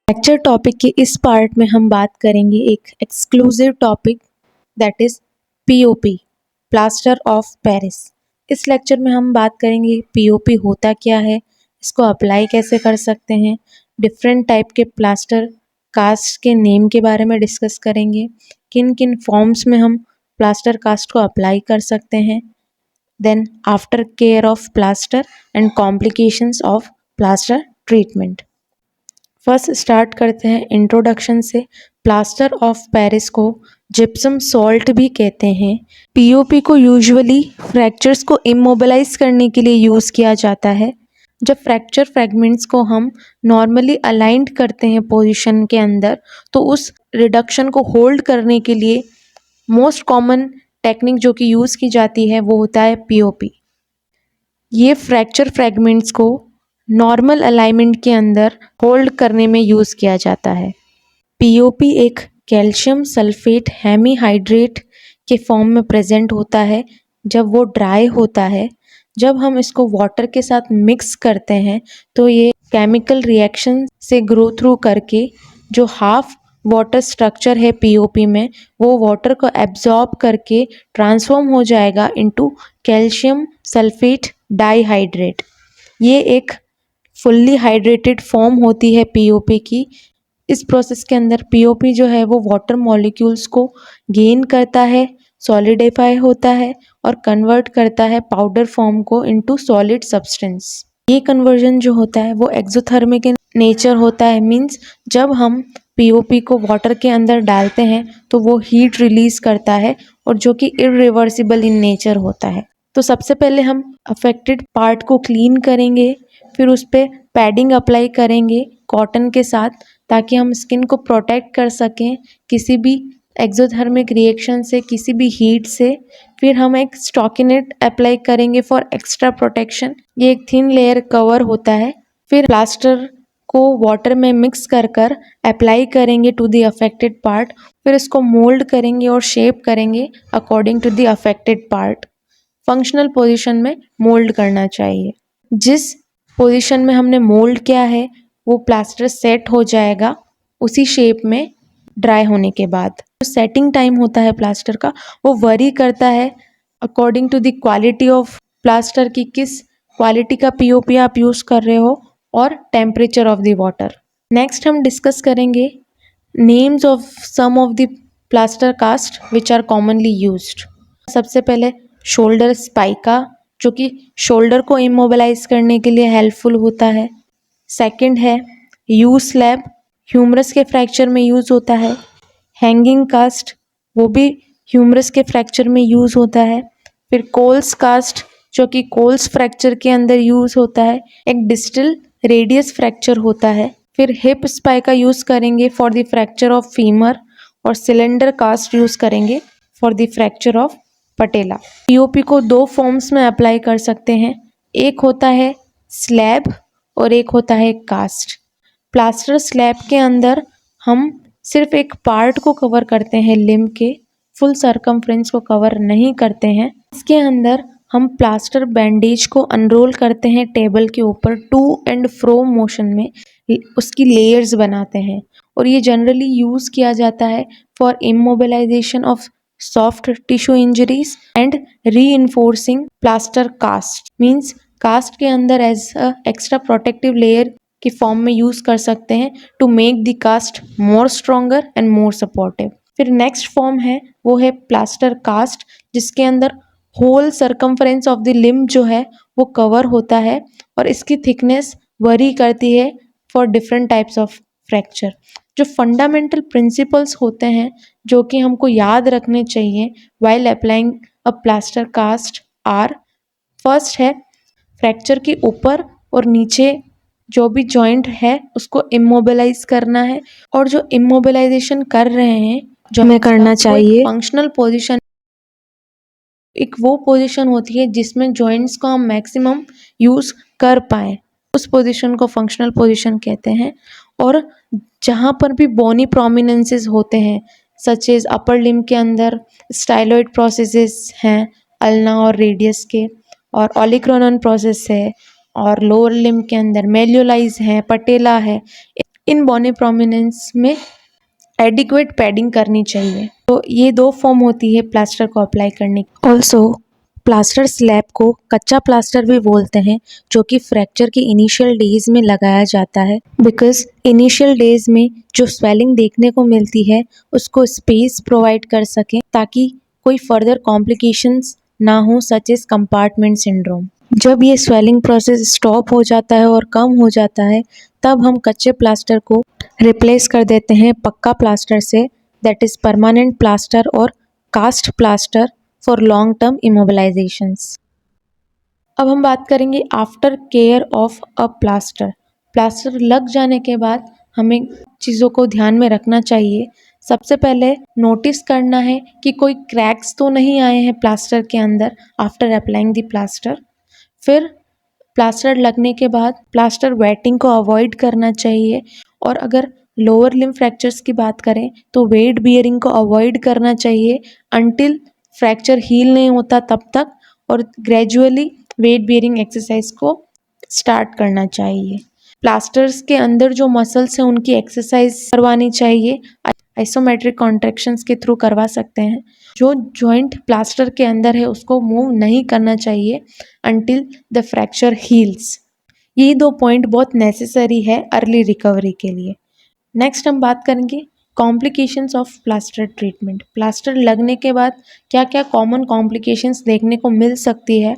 Lecture topic के इस part में हम बात करेंगे एक exclusive topic that is POP, plaster of Paris. इस लेक्चर में हम बात करेंगे पीओपी होता क्या है, इसको अप्लाई कैसे कर सकते हैं, डिफरेंट टाइप के प्लास्टर कास्ट के नेम के बारे में डिस्कस करेंगे, किन किन फॉर्म्स में हम प्लास्टर कास्ट को अप्लाई कर सकते हैं, then after care of plaster and complications of plaster treatment. First start करते हैं इंट्रोडक्शन से। प्लास्टर ऑफ पेरिस को जिप्सम सॉल्ट भी कहते हैं। पीओपी को यूजुअली फ्रैक्चर्स को इमोबिलाइज करने के लिए यूज़ किया जाता है। जब फ्रैक्चर फ्रैगमेंट्स को हम नॉर्मली अलाइंड करते हैं पोजीशन के अंदर, तो उस रिडक्शन को होल्ड करने के लिए मोस्ट कॉमन टेक्निक जो कि यूज़ की जाती है वो होता है पीओपी। ये फ्रैक्चर फ्रैगमेंट्स को नॉर्मल अलाइनमेंट के अंदर होल्ड करने में यूज़ किया जाता है। पीओपी एक कैल्शियम सल्फेट हेमीहाइड्रेट के फॉर्म में प्रेजेंट होता है। जब वो ड्राई होता है, जब हम इसको वाटर के साथ मिक्स करते हैं, तो ये केमिकल रिएक्शन से ग्रो थ्रू करके जो हाफ वाटर स्ट्रक्चर है पीओपी में, वो वाटर को एब्जॉर्ब करके ट्रांसफॉर्म हो जाएगा इनटू कैल्शियम सल्फेट डाइहाइड्रेट। ये एक फुल्ली हाइड्रेटेड फॉर्म होती है पीओपी की। इस प्रोसेस के अंदर पीओपी जो है वो वाटर मॉलिक्यूल्स को गेन करता है, सॉलिडिफाई होता है और कन्वर्ट करता है पाउडर फॉर्म को इनटू सॉलिड सब्सटेंस। ये कन्वर्जन जो होता है वो एक्सोथर्मिक इन नेचर होता है। मीन्स जब हम पीओपी को वाटर के अंदर डालते हैं तो वो हीट रिलीज करता है और जो कि इरिवर्सिबल इन नेचर होता है। तो सबसे पहले हम अफेक्टेड पार्ट को क्लीन करेंगे, फिर उस पर पैडिंग अप्लाई करेंगे कॉटन के साथ, ताकि हम स्किन को प्रोटेक्ट कर सकें किसी भी एक्सोथर्मिक रिएक्शन से, किसी भी हीट से। फिर हम एक स्टॉकिनेट अप्लाई करेंगे फॉर एक्स्ट्रा प्रोटेक्शन। ये एक थिन लेयर कवर होता है। फिर प्लास्टर को वाटर में मिक्स कर कर अप्लाई करेंगे टू द अफेक्टेड पार्ट। फिर इसको मोल्ड करेंगे और शेप करेंगे according to the affected part. Functional position में मोल्ड करना चाहिए। जिस पोजीशन में हमने मोल्ड किया है वो प्लास्टर सेट हो जाएगा उसी शेप में ड्राई होने के बाद। जो सेटिंग टाइम होता है प्लास्टर का वो वरी करता है according to the quality of plaster की, किस क्वालिटी का पीओपी आप यूज़ कर रहे हो और temperature of the water. Next हम डिस्कस करेंगे names of some of the plaster cast which are commonly used. सबसे पहले शोल्डर स्पाइका, जो कि शोल्डर को इमोबिलाइज करने के लिए हेल्पफुल होता है। सेकंड है यू स्लैब, ह्यूमरस के फ्रैक्चर में यूज़ होता है। हैंगिंग कास्ट, वो भी ह्यूमरस के फ्रैक्चर में यूज़ होता है। फिर कोल्स कास्ट, जो कि कोल्स फ्रैक्चर के अंदर यूज़ होता है। एक डिस्टल रेडियस फ्रैक्चर होता है। फिर हिप स्पाइका यूज़ करेंगे for the fracture of femur, और सिलेंडर कास्ट यूज़ करेंगे for the fracture of patella. POP को दो फॉर्म्स में अप्लाई कर सकते हैं, एक होता है स्लैब और एक होता है कास्ट। प्लास्टर स्लैब के अंदर हम सिर्फ एक पार्ट को कवर करते हैं, लिम्ब के फुल सरकमफ्रेंस को कवर नहीं करते हैं। इसके अंदर हम प्लास्टर बैंडेज को अनरोल करते हैं टेबल के ऊपर, टू एंड फ्रो मोशन में उसकी लेयर्स बनाते हैं, और ये जनरली यूज़ किया जाता है for immobilisation of soft tissue injuries and reinforcing plaster cast. Means cast के अंदर as a extra protective layer के फॉर्म में यूज़ कर सकते हैं to make the cast more stronger and more supportive. फिर नेक्स्ट फॉर्म है वो है प्लास्टर कास्ट, जिसके अंदर whole circumference of the limb जो है वो कवर होता है, और इसकी थिकनेस वरी करती है for different types of fracture. जो फंडामेंटल प्रिंसिपल्स होते हैं जो कि हमको याद रखने चाहिए while applying a plaster cast are, first है फ्रैक्चर के ऊपर और नीचे जो भी जॉइंट है उसको इमोबिलाइज करना है, और जो इमोबिलाइजेशन कर रहे हैं जो हमें करना चाहिए फंक्शनल पोजीशन। एक वो पोजीशन होती है जिसमें जॉइंट्स को हम मैक्सिमम यूज़ कर पाएँ, उस पोजीशन को फंक्शनल पोजीशन कहते हैं। और जहाँ पर भी बोनी प्रोमिनेंसेस होते हैं, सच एज अपर लिम्ब के अंदर स्टाइलॉइड प्रोसेसेस हैं अल्ना और रेडियस के, और ओलिक्रोनन प्रोसेस है, और लोअर लिम्ब के अंदर मेल्योलाइज है, पटेला है। इन बोने प्रोमिनेंस में एडिक्वेट पैडिंग करनी चाहिए। तो ये दो फॉर्म होती है प्लास्टर को अप्लाई करने की। ऑल्सो प्लास्टर स्लैब को कच्चा प्लास्टर भी बोलते हैं, जो कि फ्रैक्चर के इनिशियल डेज में लगाया जाता है, बिकॉज इनिशियल डेज में जो स्वेलिंग देखने को मिलती है उसको स्पेस प्रोवाइड कर सके ताकि कोई फर्दर कॉम्प्लिकेशंस ना हो, सच एज कंपार्टमेंट सिंड्रोम। जब ये स्वेलिंग प्रोसेस स्टॉप हो जाता है और कम हो जाता है, तब हम कच्चे प्लास्टर को रिप्लेस कर देते हैं पक्का प्लास्टर से, दैट इज़ परमानेंट प्लास्टर और cast plaster for long term immobilisations. अब हम बात करेंगे after care of a plaster. Plaster लग जाने के बाद हमें चीज़ों को ध्यान में रखना चाहिए। सबसे पहले नोटिस करना है कि कोई क्रैक्स तो नहीं आए हैं प्लास्टर के अंदर आफ्टर अप्लाइंग द प्लास्टर। फिर प्लास्टर लगने के बाद प्लास्टर वेटिंग को अवॉइड करना चाहिए, और अगर लोअर लिम्ब फ्रैक्चर्स की बात करें तो वेट बियरिंग को अवॉइड करना चाहिए अंटिल फ्रैक्चर हील नहीं होता तब तक, और ग्रेजुअली वेट बियरिंग एक्सरसाइज को स्टार्ट करना चाहिए। प्लास्टर्स के अंदर जो मसल्स हैं उनकी एक्सरसाइज करवानी चाहिए, आइसोमेट्रिक कॉन्ट्रैक्शंस के थ्रू करवा सकते हैं। जो जॉइंट प्लास्टर के अंदर है उसको मूव नहीं करना चाहिए अंटिल द फ्रैक्चर हील्स। ये दो पॉइंट बहुत नेसेसरी है अर्ली रिकवरी के लिए। नेक्स्ट हम बात करेंगे complications of plaster treatment. Plaster लगने के बाद क्या क्या कॉमन कॉम्प्लिकेशंस देखने को मिल सकती है,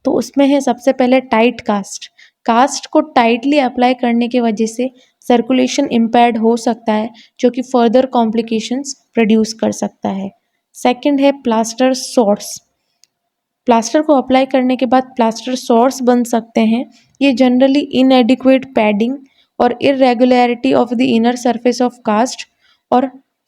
तो उसमें है सबसे पहले टाइट कास्ट। कास्ट को टाइटली अप्लाई करने की वजह से सर्कुलेशन इम्पेयर्ड हो सकता है, जो कि फर्दर कॉम्प्लिकेशंस प्रोड्यूस कर सकता है। सेकंड है प्लास्टर सोर्स। प्लास्टर को अप्लाई करने के बाद प्लास्टर सोर्स बन सकते हैं। ये जनरली इनएडिक्वेट पैडिंग और irregularity of the inner surface of cast और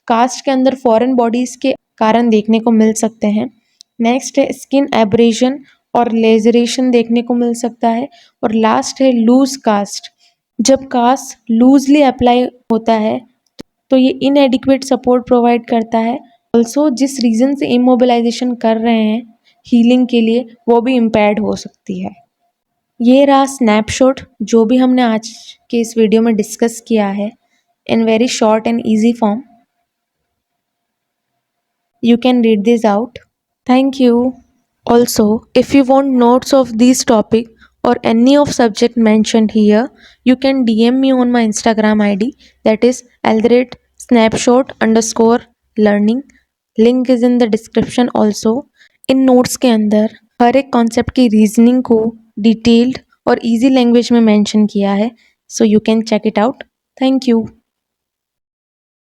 कास्ट के अंदर फॉरेन बॉडीज़ के कारण देखने को मिल सकते हैं। नेक्स्ट है स्किन एब्रेशन और लेजरेशन देखने को मिल सकता है। और लास्ट है लूज कास्ट। जब कास्ट लूजली अप्लाई होता है तो ये इनएडिक्वेट सपोर्ट प्रोवाइड करता है। ऑल्सो जिस रीज़न से इमोबिलाइजेशन कर रहे हैं हीलिंग के लिए वो भी इम्पेयर्ड हो सकती है। ये रहा स्नैपशॉट जो भी हमने आज के इस वीडियो में डिस्कस किया है in very short and easy form. You can read this out. Thank you. Also, if you want notes of this topic or any of subject mentioned here, you can DM me on my Instagram ID, that is @snapshot_learning. Link is in the description also. In notes के अंदर हर एक concept की reasoning को detailed और easy language में mention किया है, so you can check it out. Thank you.